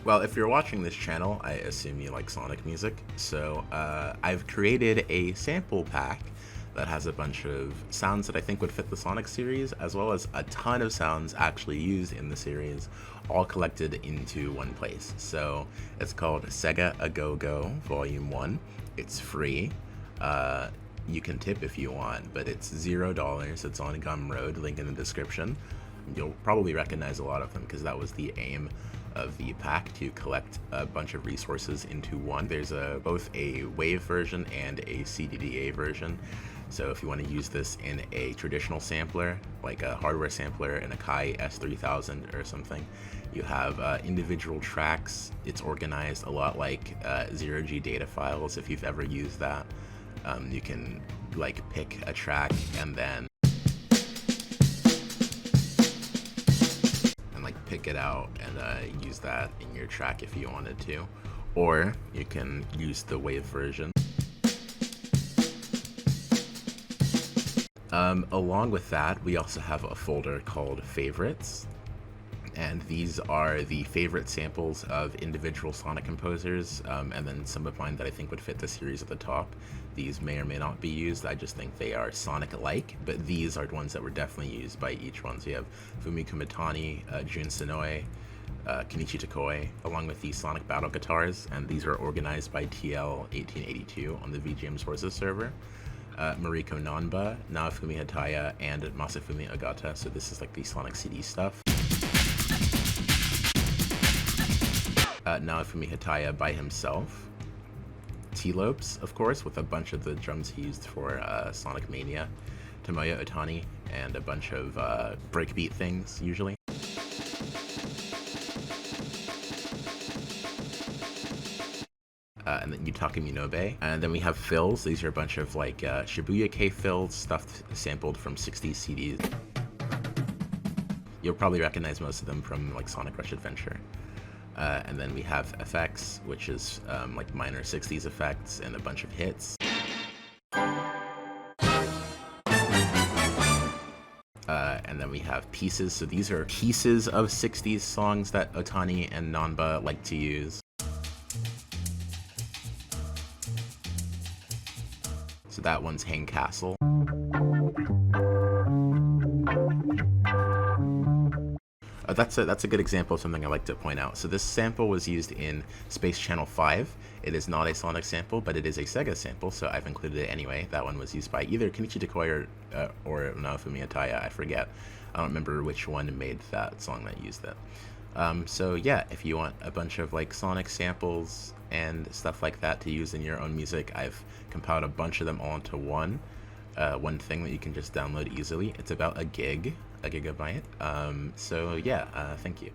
Well, if you're watching this channel, I assume you like Sonic music, so I've created a sample pack that has a bunch of sounds that I think would fit the Sonic series, as well as a ton of sounds actually used in the series, all collected into one place. So it's called Sega A Go Go Volume 1. It's free. You can tip if you want, but it's $0. It's on Gumroad, link in the description. You'll probably recognize a lot of them because that was the aim of the pack, to collect a bunch of resources into one. There's both a WAV version and a CDDA version. So if you want to use this in a traditional sampler, like a hardware sampler in a Kai S3000 or something, you have individual tracks. It's organized a lot like zero-G data files, if you've ever used that. You can like pick a track and then pick it out and use that in your track if you wanted to, or you can use the WAV version. Along with that, we also have a folder called Favorites, and these are the favorite samples of individual Sonic composers, and then some of mine that I think would fit the series at the top. These may or may not be used, I just think they are Sonic-like, but these are ones that were definitely used by each one. So you have Fumiko Mitani, Jun Sonoe, Kenichi Tokoi, along with the Sonic Battle guitars, and these are organized by TL1882 on the VGM Sources server. Mariko Nanba, Naofumi Hataya, and Masafumi Agata, so this is like the Sonic CD stuff. Naofumi Hataya by himself. T-Lopes, of course, with a bunch of the drums he used for Sonic Mania. Tomoya Otani, and a bunch of breakbeat things, usually. And then Yutaka Minobe. And then we have fills. These are a bunch of like Shibuya K fills, stuff sampled from 60s CDs. You'll probably recognize most of them from like Sonic Rush Adventure. And then we have effects, which is like minor 60s effects and a bunch of hits. And then we have pieces. So these are pieces of 60s songs that Otani and Nanba like to use. So that one's Hang Castle. That's a good example of something I like to point out. So this sample was used in Space Channel 5. It is not a Sonic sample, but it is a Sega sample, so I've included it anyway. That one was used by either Kenichi Tokoi or Naofumi Ataya, I forget. I don't remember which one made that song that used it. So yeah, if you want a bunch of like Sonic samples and stuff like that to use in your own music, I've compiled a bunch of them all into one thing that you can just download easily. It's about a gigabyte. So yeah, thank you.